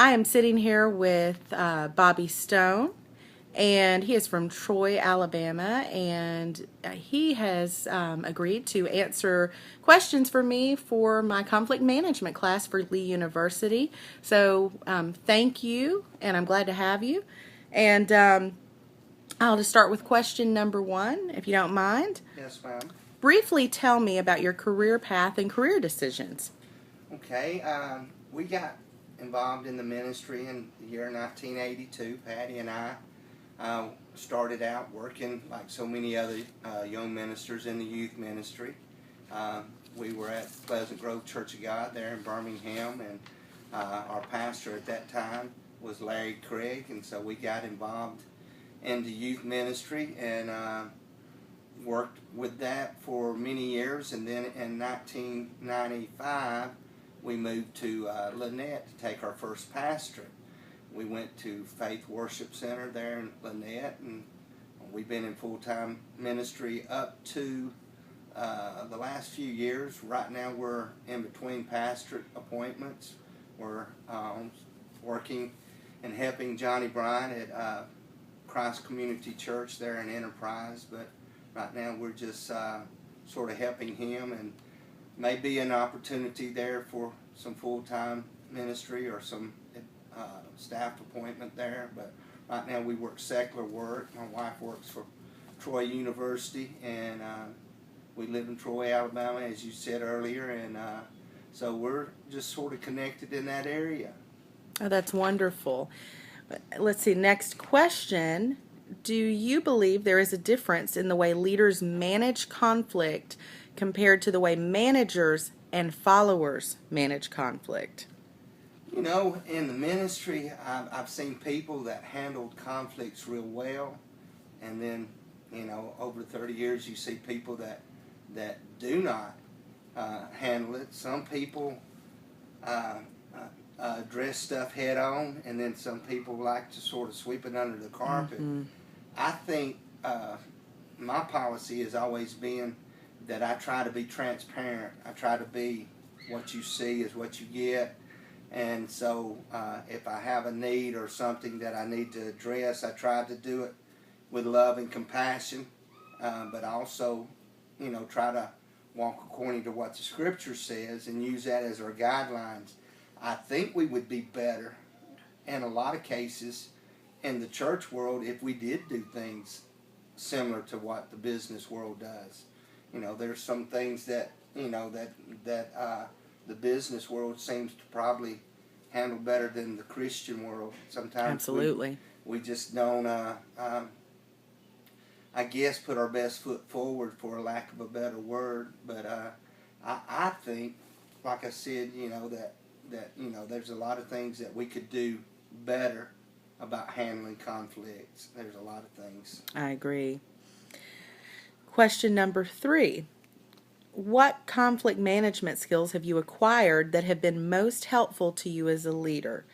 I am sitting here with Bobby Stone, and he is from Troy, Alabama, and he has agreed to answer questions for me for my conflict management class for Lee University. So thank you, and I'm glad to have you. And I'll just start with question number one, if you don't mind. Yes, ma'am. Briefly tell me about your career path and career decisions. Okay, we got involved in the ministry in the year 1982. Patty and I started out working like so many other young ministers in the youth ministry. We were at Pleasant Grove Church of God there in Birmingham, and our pastor at that time was Larry Craig, and so we got involved in the youth ministry and worked with that for many years. And then in 1995 we moved to Lynette to take our first pastorate. We went to Faith Worship Center there in Lynette, and we've been in full-time ministry up to the last few years. Right now we're in between pastorate appointments. We're working and helping Johnny Bryan at Christ Community Church there in Enterprise, but right now we're just sort of helping him, and maybe an opportunity there for some full-time ministry or some staff appointment there. But right now we work secular work. My wife works for Troy University, and we live in Troy, Alabama, as you said earlier, and so we're just sort of connected in that area. Oh, that's wonderful. Let's see, next question. Do you believe there is a difference in the way leaders manage conflict compared to the way managers and followers manage conflict? You know, in the ministry, I've seen people that handled conflicts real well, and then, you know, over 30 years, you see people that do not handle it. Some people address stuff head on, and then some people like to sort of sweep it under the carpet. Mm-hmm. I think my policy has always been that I try to be transparent. I try to be what you see is what you get. And so if I have a need or something that I need to address, I try to do it with love and compassion, but also, you know, try to walk according to what the Scripture says and use that as our guidelines. I think we would be better in a lot of cases in the church world if we did do things similar to what the business world does. You know, there's some things that, you know, that the business world seems to probably handle better than the Christian world. Sometimes Absolutely. we just don't, I guess, put our best foot forward, for a lack of a better word. But I think, like I said, you know, that you know, there's a lot of things that we could do better about handling conflicts. There's a lot of things. I agree. Question number 3. What conflict management skills have you acquired that have been most helpful to you as a leader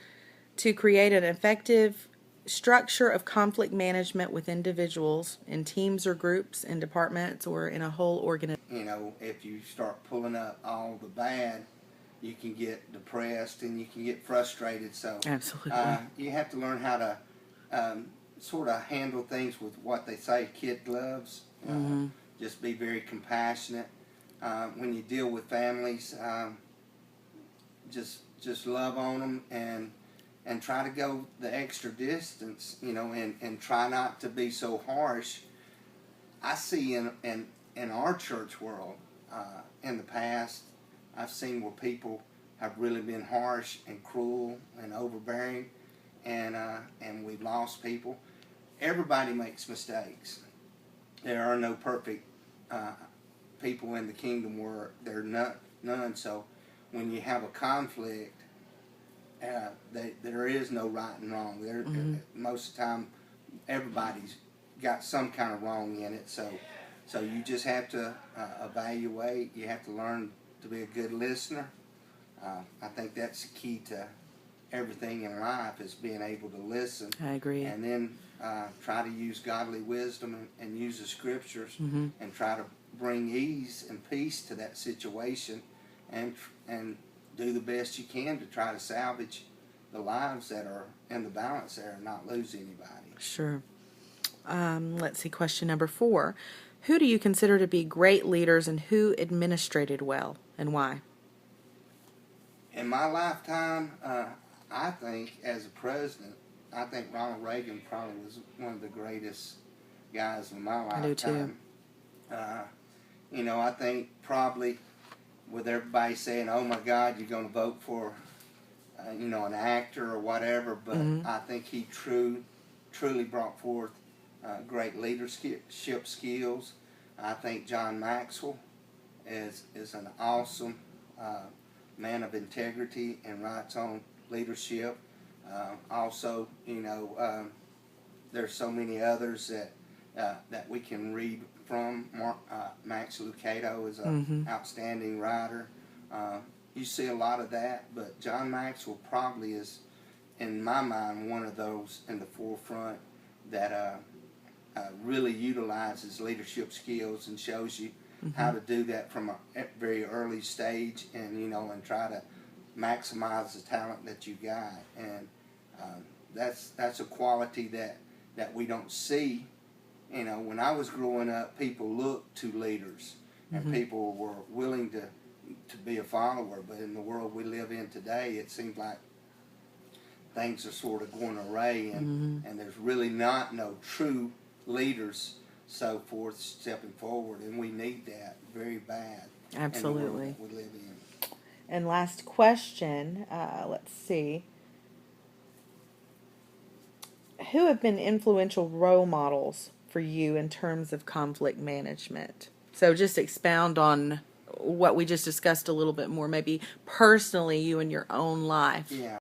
to create an effective structure of conflict management with individuals in teams or groups, in departments, or in a whole organization? You know, if you start pulling up all the bad, you can get depressed and you can get frustrated. So Absolutely. You have to learn how to sort of handle things with what they say, kid gloves. Just be very compassionate. When you deal with families, just love on them and try to go the extra distance, you know, and try not to be so harsh. I see in our church world, in the past, I've seen where people have really been harsh and cruel and overbearing, and we've lost people. Everybody makes mistakes. There are no perfect people in the kingdom where there are none. So when you have a conflict, there is no right and wrong. Most of the time, everybody's got some kind of wrong in it. So you just have to evaluate. You have to learn to be a good listener. I think that's the key to everything in life, is being able to listen. I agree. And then try to use godly wisdom and use the Scriptures, and try to bring ease and peace to that situation, and do the best you can to try to salvage the lives that are in the balance there and not lose anybody. Sure. Let's see, question number 4. Who do you consider to be great leaders and who administrated well and why? In my lifetime, I think as a president, I think Ronald Reagan probably was one of the greatest guys in my lifetime. I do too. You know, I think probably with everybody saying, "Oh my God, you're going to vote for, you know, an actor or whatever," but I think he truly brought forth great leadership skills. I think John Maxwell is an awesome man of integrity and right on leadership. Also, you know, there's so many others that we can read from. Max Lucado is an outstanding writer. You see a lot of that, but John Maxwell probably is, in my mind, one of those in the forefront that really utilizes leadership skills and shows you how to do that from a very early stage, and you know, and try to maximize the talent that you got. And that's a quality that we don't see. You know, when I was growing up, people looked to leaders, and people were willing to be a follower. But in the world we live in today, it seems like things are sort of going awry, and there's really no true leaders, so forth, stepping forward, and we need that very bad. Absolutely. In the world that we live in. And last question, let's see. Who have been influential role models for you in terms of conflict management? So just expound on what we just discussed a little bit more, maybe personally you in your own life. Yeah.